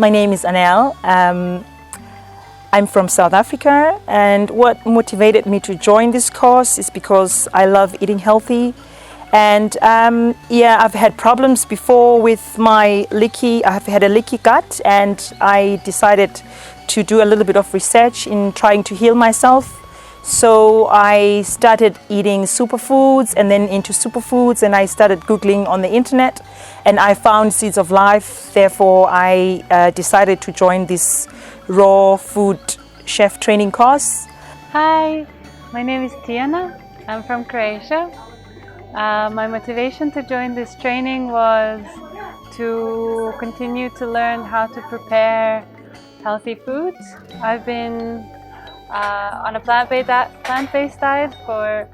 My name is Anel. I'm from South Africa, and what motivated me to join this course is because I love eating healthy. And I've had problems before with my I've had a leaky gut, and I decided to do a little bit of research in trying to heal myself. So I started eating superfoods and then into superfoods, and I started Googling on the internet, and I found Seeds of Life. Therefore, I decided to join this raw food chef training course. Hi, my name is Tiana. I'm from Croatia. My motivation to join this training was to continue to learn how to prepare healthy foods. I've been on a plant-based diet for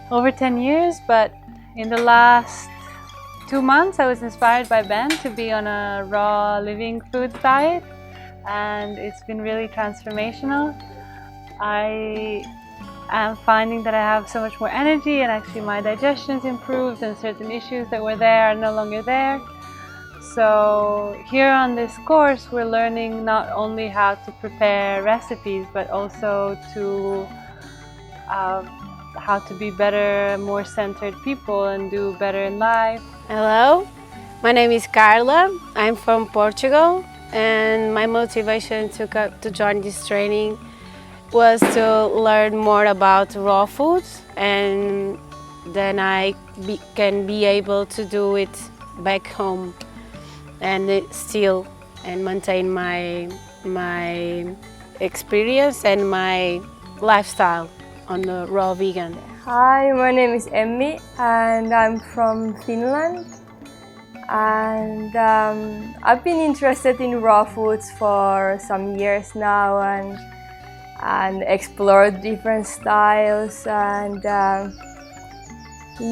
over 10 years, but in the last 2 months I was inspired by Ben to be on a raw living foods diet, and it's been really transformational. I am finding that I have so much more energy, and actually my digestion's improved, and certain issues that were there are no longer there. So here on this course we're learning not only how to prepare recipes, but also to how to be better, more centered people and do better in life. Hello, my name is Carla. I'm from Portugal, and my motivation to join this training was to learn more about raw foods, and then I can be able to do it back home and still maintain my experience and my lifestyle on the raw vegan. Hi, my name is Emmi and I'm from Finland, and I've been interested in raw foods for some years now and explored different styles, and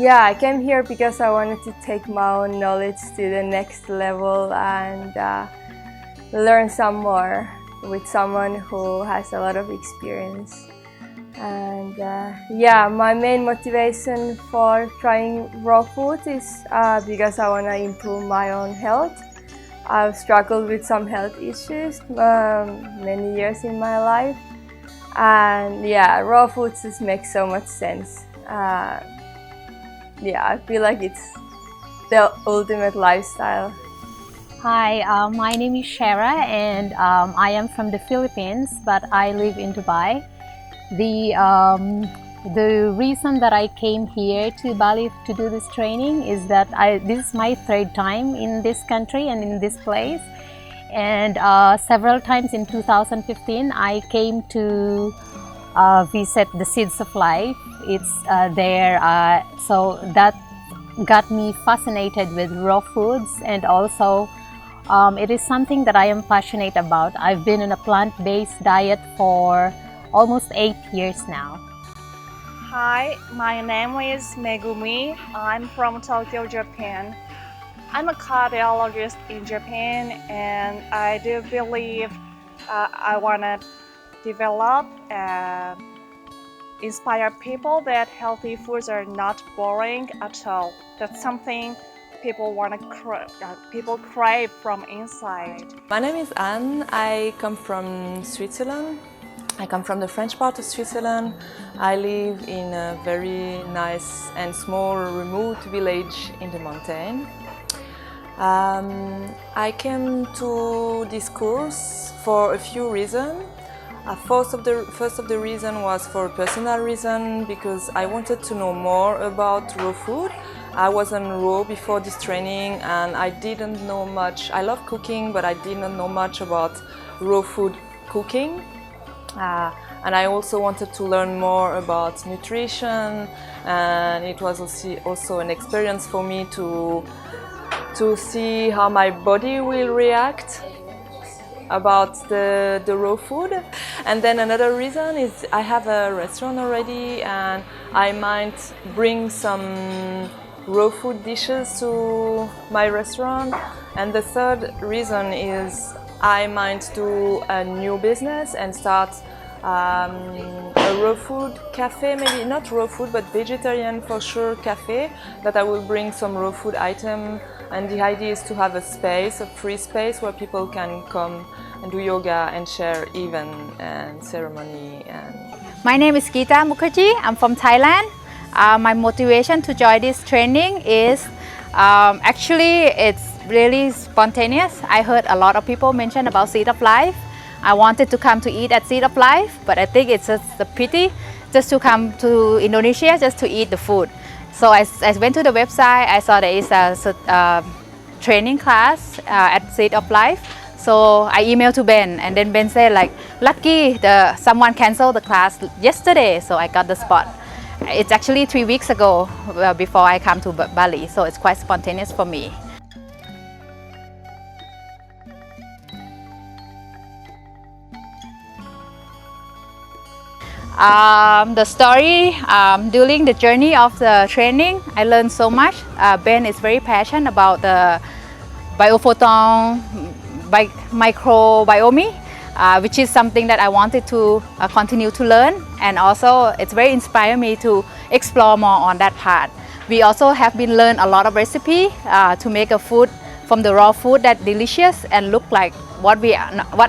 I came here because I wanted to take my own knowledge to the next level and learn some more with someone who has a lot of experience. And my main motivation for trying raw food is because I want to improve my own health. I've struggled with some health issues many years in my life, and raw foods just make so much sense. I feel like it's the ultimate lifestyle. Hi, my name is Shara, and I am from the Philippines, but I live in Dubai. The reason that I came here to Bali to do this training is that this is my third time in this country and in this place, and several times in 2015 I came to visit the Seeds of Life. It's there, so that got me fascinated with raw foods, and also it is something that I am passionate about. I've been on a plant-based diet for almost 8 years now. Hi, my name is Megumi. I'm from Tokyo, Japan. I'm a cardiologist in Japan, and I do believe I want to develop and inspire people that healthy foods are not boring at all. That's something people crave from inside. My name is Anne. I come from Switzerland. I come from the French part of Switzerland. I live in a very nice and small remote village in the mountain. I came to this course for a few reasons. First of the reason was for a personal reason, because I wanted to know more about raw food. I wasn't raw before this training, and I didn't know much. I love cooking, but I didn't know much about raw food cooking. And I also wanted to learn more about nutrition, and it was also an experience for me to see how my body will react about the raw food. And then another reason is I have a restaurant already, and I might bring some raw food dishes to my restaurant. And the third reason is I might do a new business and start a raw food cafe, maybe not raw food but vegetarian for sure cafe, that I will bring some raw food item, and the idea is to have a space, a free space where people can come and do yoga and share event and ceremony. My name is Geeta Mukherjee. I'm from Thailand. My motivation to join this training is actually it's really spontaneous. I heard a lot of people mention about Seed of Life. I wanted to come to eat at Seed of Life, but I think it's just a pity just to come to Indonesia just to eat the food. So I went to the website. I saw there is a training class at Seed of Life. So I emailed to Ben, and then Ben said like, lucky someone canceled the class yesterday, so I got the spot. It's actually 3 weeks ago before I come to Bali, so it's quite spontaneous for me. The story during the journey of the training, I learned so much. Ben is very passionate about the biophoton, microbiome, which is something that I wanted to continue to learn, and also it's very inspired me to explore more on that part. We also have been learned a lot of recipe to make a food from the raw food that delicious and look like what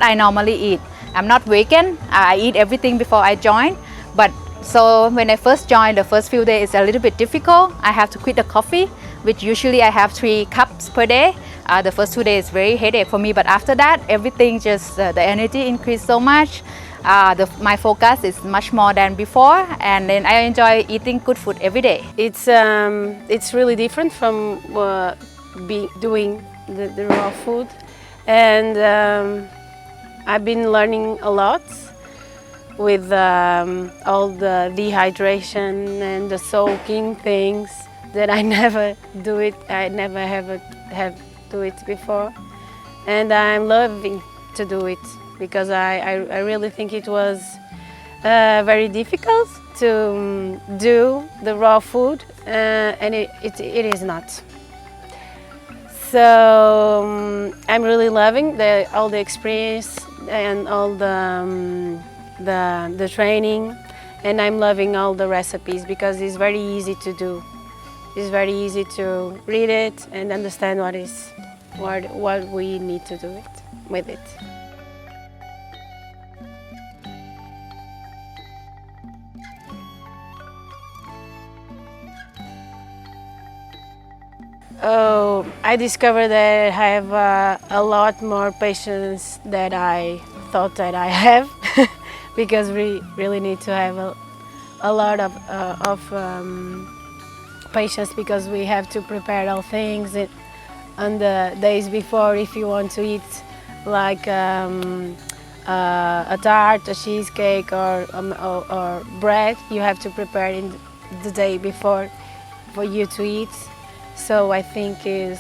I normally eat. I'm not vegan. I eat everything before I join, but so when I first joined, the first few days it's a little bit difficult. I have to quit the coffee, which usually I have 3 cups per day. The first 2 days very headache for me, but after that everything just the energy increased so much. My focus is much more than before, and then I enjoy eating good food every day. It's really different from doing the raw food, and I've been learning a lot with all the dehydration and the soaking things that I never do it. I never have do it before, and I'm loving to do it because I really think it was very difficult to do the raw food, and it is not. So I'm really loving all the experience and all the training, and I'm loving all the recipes because it's very easy to do. It's very easy to read it and understand what we need to do with it. Oh, I discovered that I have a lot more patience than I thought that I have because we really need to have a lot of patience because we have to prepare all things on the days before. If you want to eat like a tart, a cheesecake, or bread, you have to prepare in the day before for you to eat. So I think is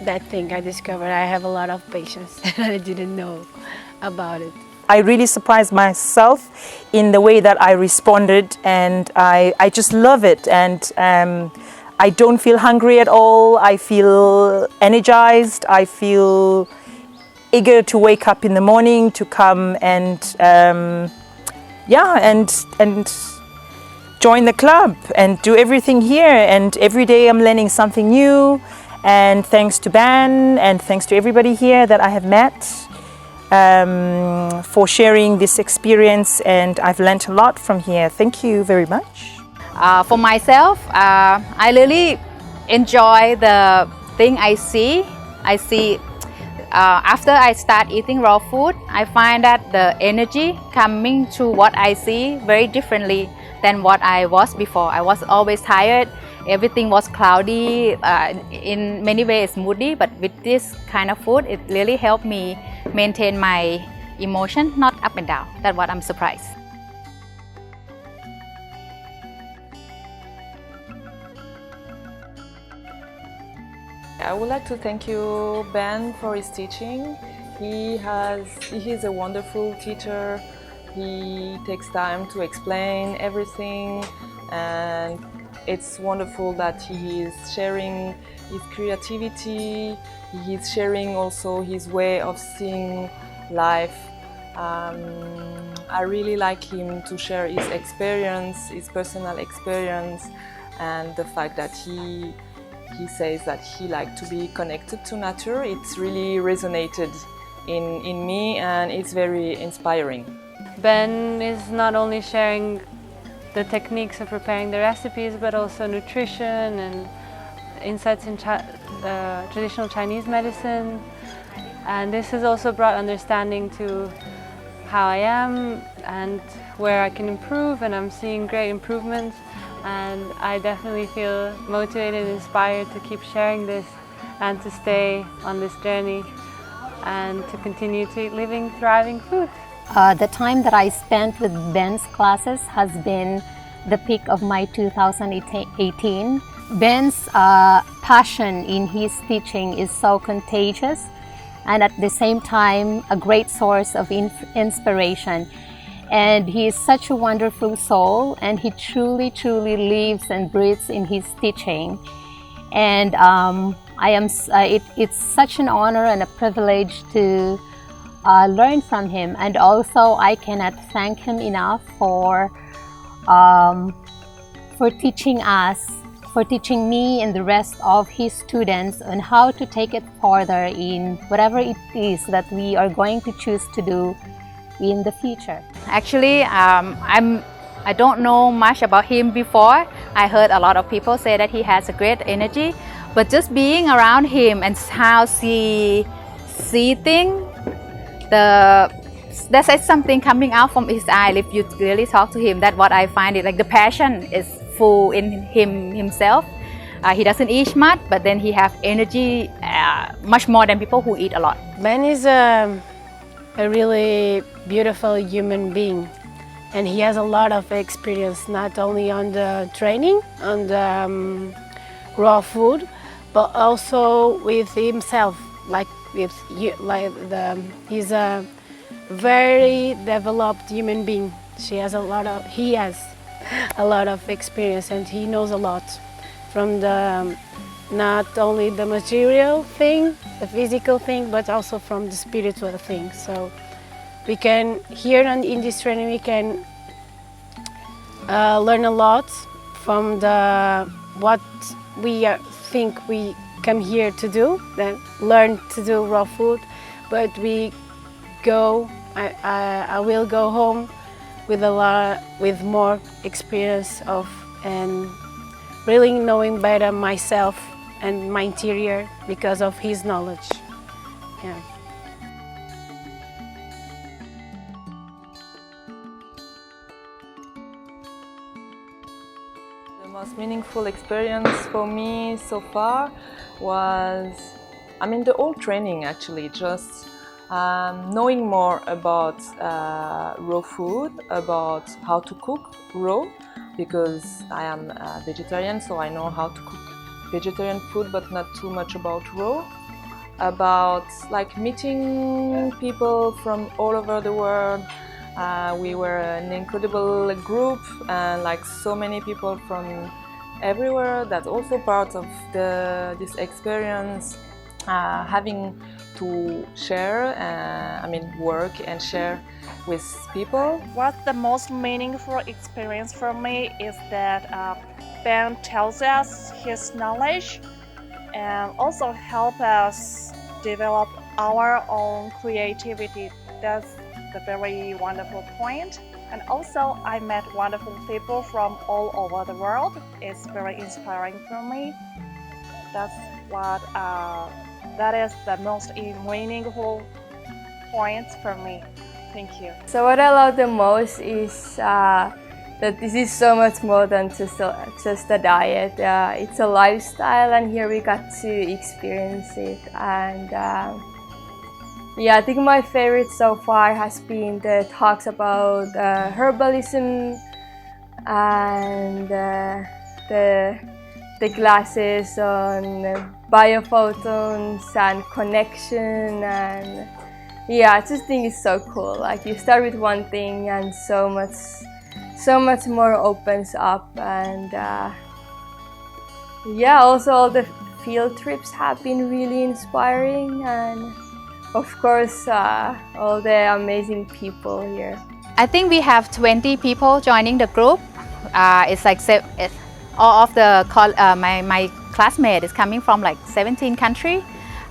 that thing I discovered. I have a lot of patience and I didn't know about it. I really surprised myself in the way that I responded, and I just love it, and I don't feel hungry at all. I feel energized. I feel eager to wake up in the morning to come and join the club and do everything here, and every day I'm learning something new, and thanks to Ben and thanks to everybody here that I have met for sharing this experience, and I've learned a lot from here. Thank you very much. For myself, I really enjoy the thing I see. After I start eating raw food, I find that the energy coming through what I see very differently than what I was before. I was always tired. Everything was cloudy, in many ways moody, but with this kind of food, it really helped me maintain my emotion, not up and down. That's what I'm surprised. I would like to thank you, Ben, for his teaching. He is a wonderful teacher. He takes time to explain everything, and it's wonderful that he is sharing his creativity. He is sharing also his way of seeing life I really like him to share his experience, his personal experience, and the fact that he says that he likes to be connected to nature. It's really resonated in me, and it's very inspiring. Ben is not only sharing the techniques of preparing the recipes, but also nutrition and insights in traditional Chinese medicine. And this has also brought understanding to how I am and where I can improve, and I'm seeing great improvements. And I definitely feel motivated and inspired to keep sharing this and to stay on this journey and to continue to eat living, thriving food. The time that I spent with Ben's classes has been the peak of my 2018. Ben's passion in his teaching is so contagious, and at the same time a great source of inspiration. And he is such a wonderful soul, and he truly lives and breathes in his teaching. And it's such an honor and a privilege to learn from him. And also I cannot thank him enough for teaching us, for teaching me and the rest of his students on how to take it further in whatever it is that we are going to choose to do in the future. Actually, I don't know much about him before. I heard a lot of people say that he has a great energy, but just being around him and how he see things, there's something coming out from his eye. If you really talk to him, that's what I find it like. The passion is full in himself. He doesn't eat much, but then he have energy much more than people who eat a lot. Ben is a really beautiful human being, and he has a lot of experience, not only on the training, on the raw food, but also with himself. He's a very developed human being. He has a lot of experience, and he knows a lot from not only the material thing, the physical thing, but also from the spiritual thing. So we can, here in this training, we can learn a lot from what we think we come here to do, then learn to do raw food, but I will go home with more experience and really knowing better myself and my interior because of his knowledge. Yeah. The most meaningful experience for me so far was, the whole training actually, just knowing more about raw food, about how to cook raw, because I am a vegetarian, so I know how to cook vegetarian food, but not too much about raw. About meeting people from all over the world. We were an incredible group, and so many people from everywhere. That's also part of this experience, having to share, work and share with people. What's the most meaningful experience for me is that Ben tells us his knowledge and also help us develop our own creativity. That's the very wonderful point. And also I met wonderful people from all over the world. It's very inspiring for me. That's what that is the most meaningful points for me. Thank you. So what I love the most is that this is so much more than just a diet. It's a lifestyle, and here we got to experience it. And I think my favorite so far has been the talks about herbalism and the classes on biophotons and connection, and I just think it's so cool. You start with one thing and so much more opens up. And also all the field trips have been really inspiring, and of course, all the amazing people here. I think we have 20 people joining the group. It's like all of the my classmates is coming from like 17 countries.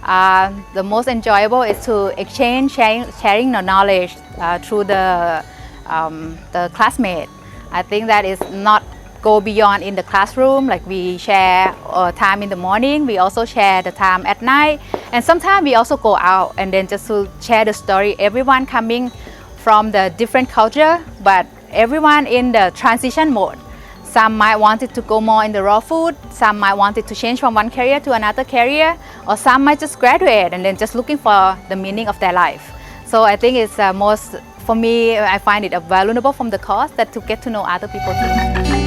The most enjoyable is to exchange, sharing the knowledge through the classmate. I think that is not go beyond in the classroom. Like we share time in the morning, we also share the time at night, and sometimes we also go out and then just to share the story. Everyone coming from the different culture, but everyone in the transition mode. Some might want it to go more in the raw food, some might want it to change from one career to another career, or some might just graduate and then just looking for the meaning of their life. So I think it's most, for me, I find it valuable from the course that to get to know other people too.